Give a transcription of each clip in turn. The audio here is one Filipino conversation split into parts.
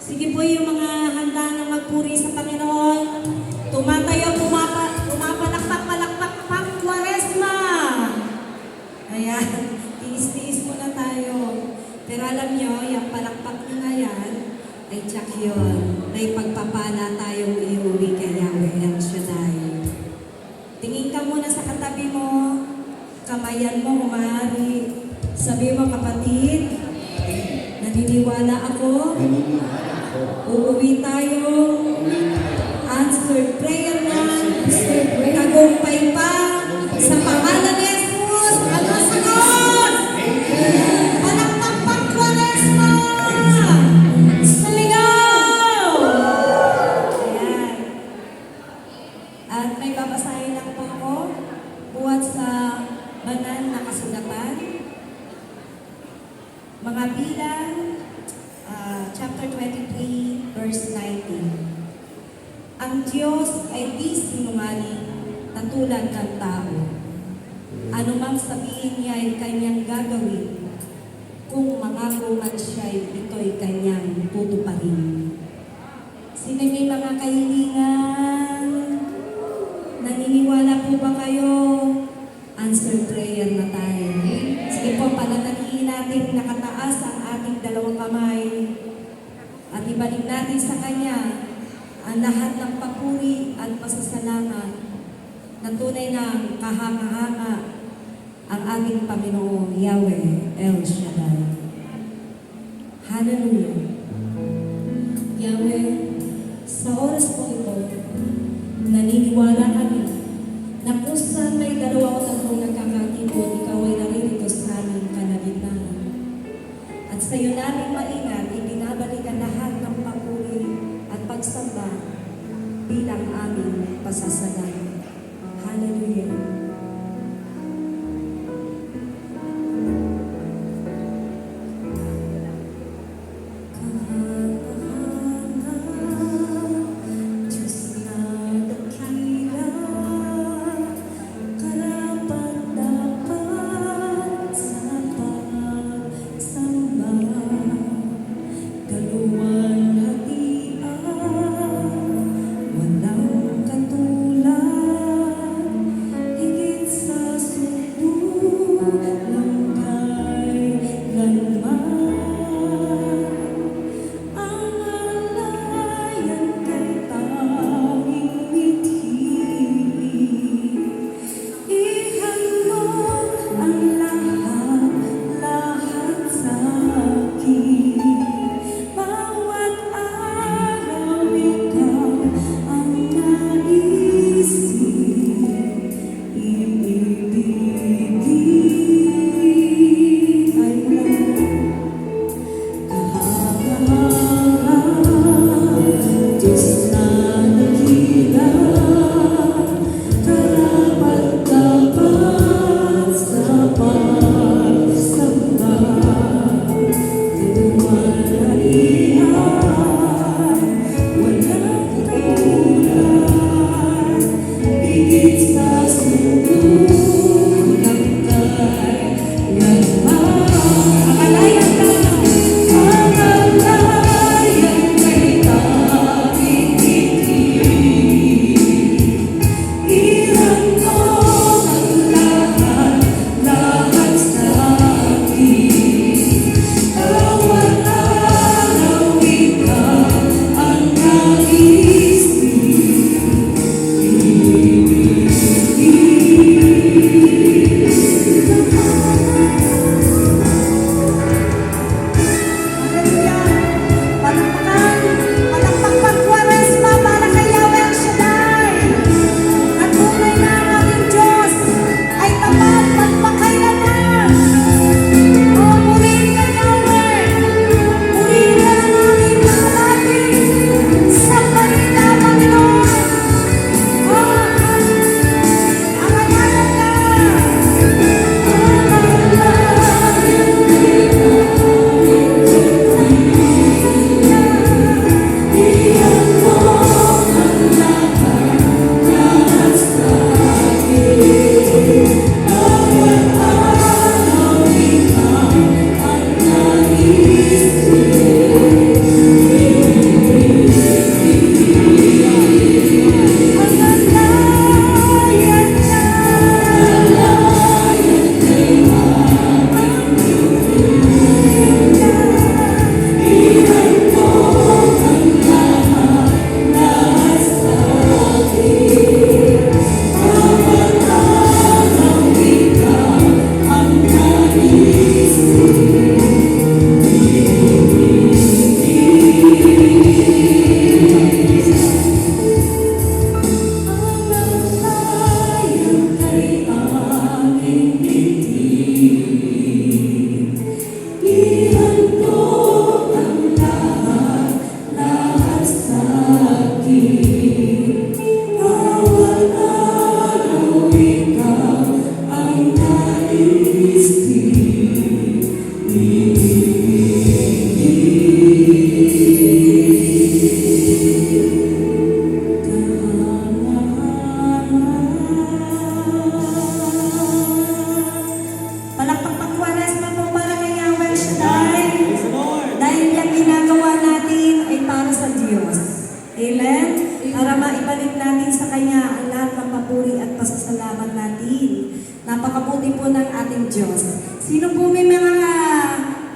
Sige po yung mga handa na magpuri sa Panginoon. Tumatayo, pumapalakpak, palakpak, Kwaresma. Ayan, tiis-tiis muna tayo. Pero alam nyo, yung palakpak nyo na yan, ay tsak yun. May pagpapala tayong iuwi kay Yahweh El Shaddai. Tingin ka muna sa katabi mo, kamayan mo, umari. Sabi mo, kapatid, naniniwala ako, uuwi tayo, answered prayer na, tagumpay pa, sa pangalan ni Jesus, ano sagot? Palakpak Kwaresma! Sumigaw! Ayan. At may babasahin lang po ako, buhat sa banal na kasulatan, mga bilang, chapter 23, verse 19. Ang Diyos ay di sinungaling na tulad ng tao. Ano mang sabihin niya ay kanyang gagawin. Kung mangako man siya, ito'y kanyang tutuparin. Sino may mga kahilingan? Naniniwala po ba kayo? Answer prayer na tayo. Sige po, panatalihin natin nakataas ang ating dalawang kamay. At ibalik natin sa Kanya ang lahat ng papuri at pasasalamat na tunay ng kahanga-hanga ang ating Panginoong Yahweh El Shaddai. Hallelujah! Yahweh, sa oras po ito, naniniwala kami na kung saan may dalawa o tatlong nagkakatipon, ikaw ay naririto sa aming kalagitnaan. At sa iyo namin maingat, ibinabalikan lahat ng papuri at pagsamba bilang aming pasasalamat. Hallelujah! Walang katulad Amen? Para maibalik natin sa Kanya ang lahat ng papuri at pasasalamat natin. Napakabuti po ng ating Diyos. Sino po may mga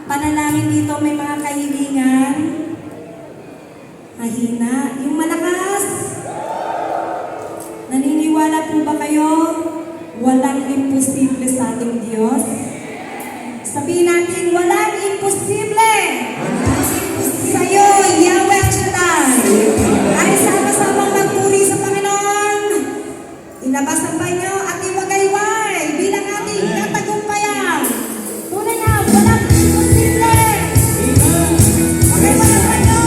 panalangin dito, may mga kahilingan? Mahina. Yung malakas? Naniniwala po ba kayo? Walang imposible sa ating Diyos. Sabihin natin, walang imposible. Sa'yo, Yahweh Shaddai. Ay sama-sama magpuri sa Panginoon. Ilabas ang banyo at iwagayway bilang ating katagumpayan. Tunay na, walang imposible. Okay, walang banyo.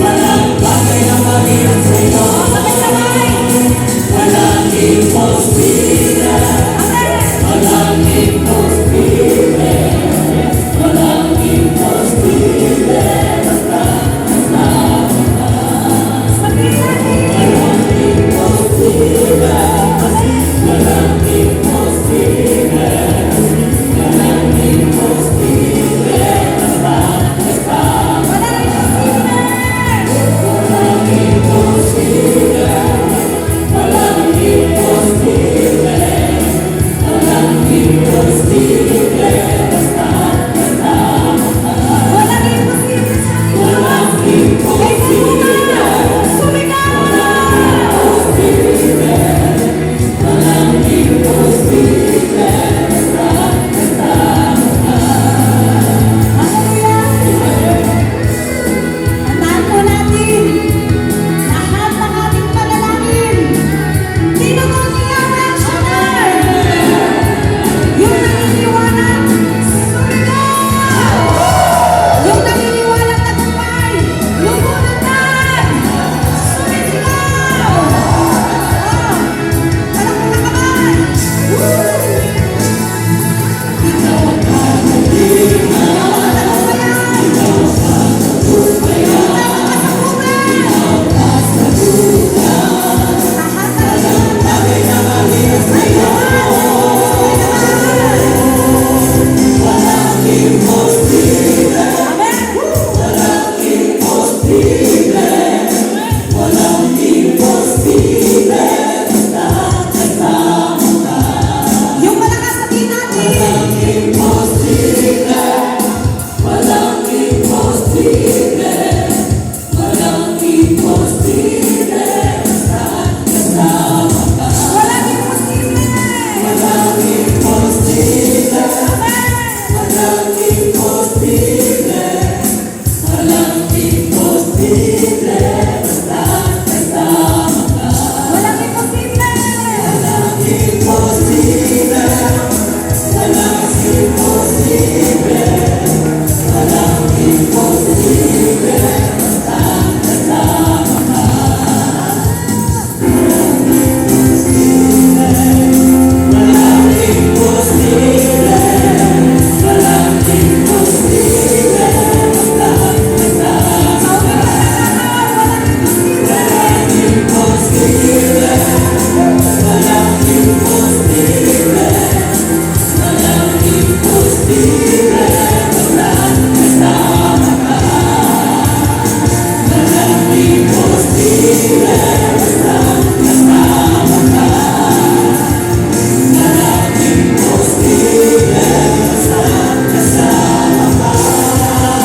Wala Yung malakas sabihin natin. Walang imposible. Walang imposible.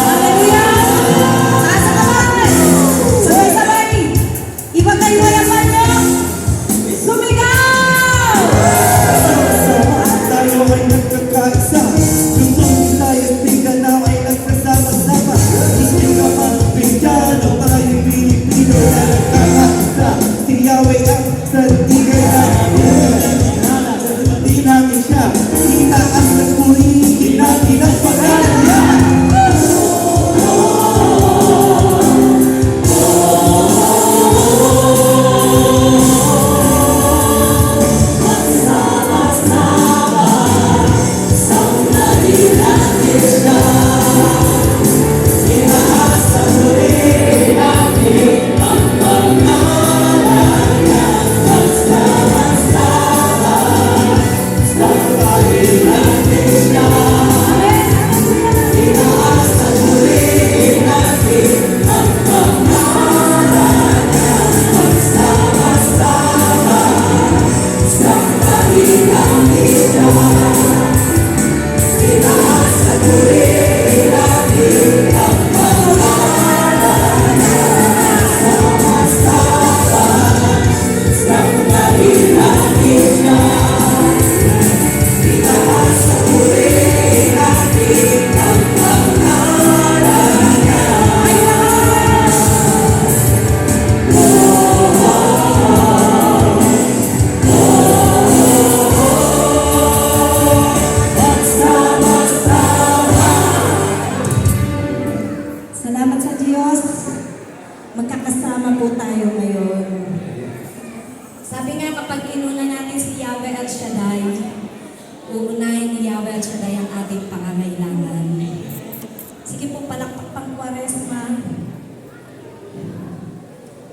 Hallelujah! Taas ang kamay! Sabay-sabay! Ipagkaliwayakan niyo! Sumigaw! Tayo ay nagkakaisa. Lungsong nilay at Mindanao ay nagsasama-sama. Hindi ka Pilipino, tayo'y Pilipino na nagkakaisa. Si Yahweh ang sandigay namin. Di namin siya. Kita ang nagpurihin natin ang pangalan niya. Salamat sa Diyos. Magkakasama po tayo ngayon. Sabi nga kapag inuna natin si Yahweh El Shaddai, uunahin ni Yahweh El Shaddai ang ating pangangailangan. Sige po, palakpak pang Kwaresma.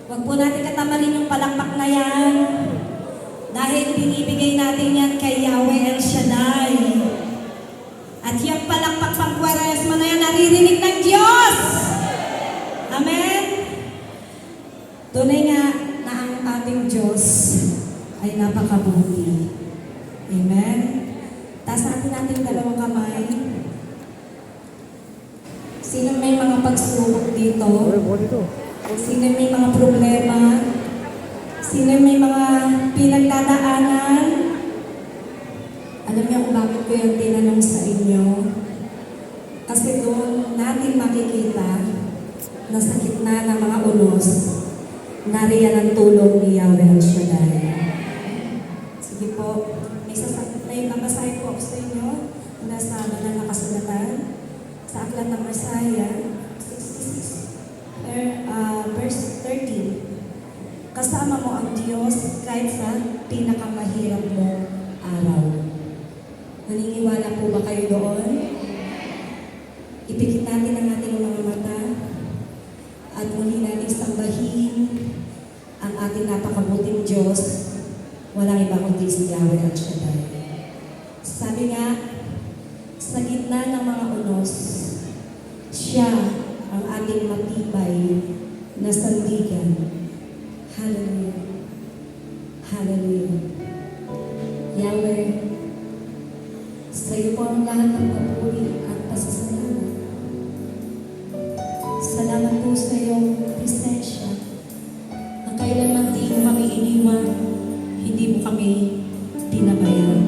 Huwag po natin katamarin yung palakpak na yan. Dahil binibigay natin yan kay Yahweh El Shaddai. At yung palakpak pang Kwaresma na yan, naririnig ng Diyos! Amen? Tunay nga na ang ating Diyos ay napakabuti. Amen? Taas natin natin dalawang kamay. Sino may mga pagsubok dito? Sino may mga problema? Sino may mga pinagdadaanan? Alam niyo kung bakit ko yung tinanong sa inyo? Kasi doon natin makikita na sa gitna ng mga unos, nariyan ang tulong ni Yahweh El Shaddai. Sige po, may nabasahin po ako sa inyo na sa banal na kasulatan sa Aklat ng Isaiah 66, verse 13. Kasama mo ang Diyos kahit sa pinakamahirap mong araw. Naniniwala po ba kayo doon? Ipikit natin ang ating mga mata at muli natin sambahin ang ating napakabuting Diyos. Walang iba kundi si Yahweh El Shaddai. Sabi nga, sa gitna ng mga unos, siya ang ating matibay na sandigan. Hallelujah. Hallelujah. Yahweh, sa iyo po ang lahat ng papuri at pasasalamat. Salamat po sa iyong presensya na kailanman di mo kami iniwan, hindi mo kami tinabayan.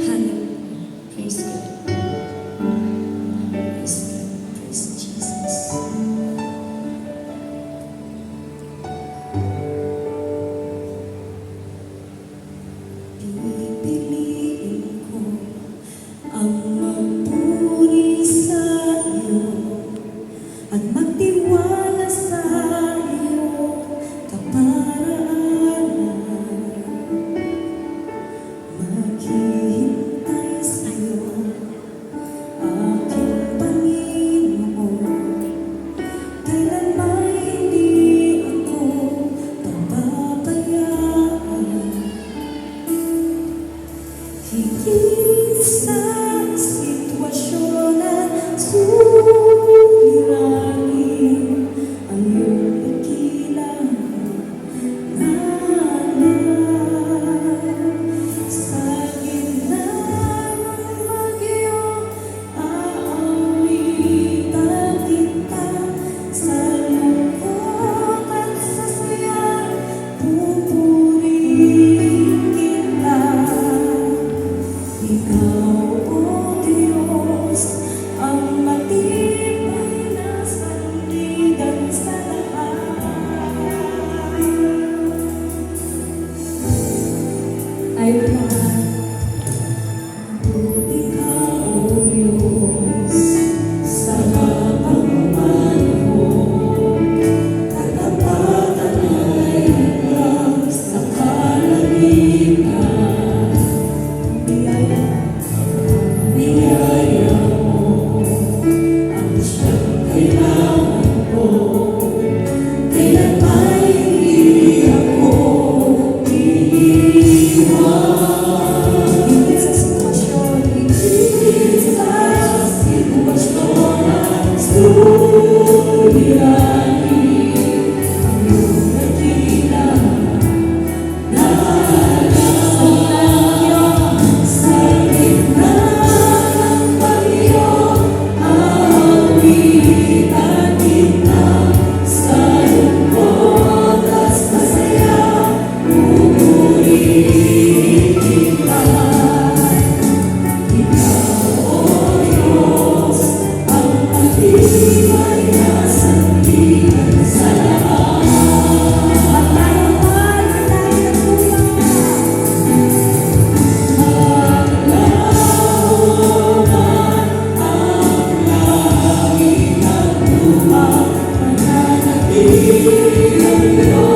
Hallelujah. Praise God. Praise God. Praise Jesus. Pipiliin ko ang magpuri sa iyo at magtiwala sa iyo kaparaanan. Maghihintay sa iyo, aking Panginoon. Kailan may hindi ako pababayaan. Higit sa sitwasyon at suliranin, ang iyong dakilang ngalan. Sa gitna ng bagyo, aawitan kita. Sa lungkot at sa saya, pupurihin kita. Ikaw, O Diyos, ang matibay na sandigan sa lahat. Ay mabuti ka, O Diyos, sa habang panahon. Katapatan ay hanggang sa kalangitan. Biyaya mo ang siyang kailangan ko. Kailan may hindi ako iiwan. Higit sa sitwasyon at suliranin, ang iyong dakilang sa gitna ng bagyo, aawitan kita. Sa lungkot at sa saya, pupurihin kita. Ikaw, O Diyos, ang matibay na sandigan sa lahat. Magtayo tayo ng tuwa. Mananatili ang Diyos.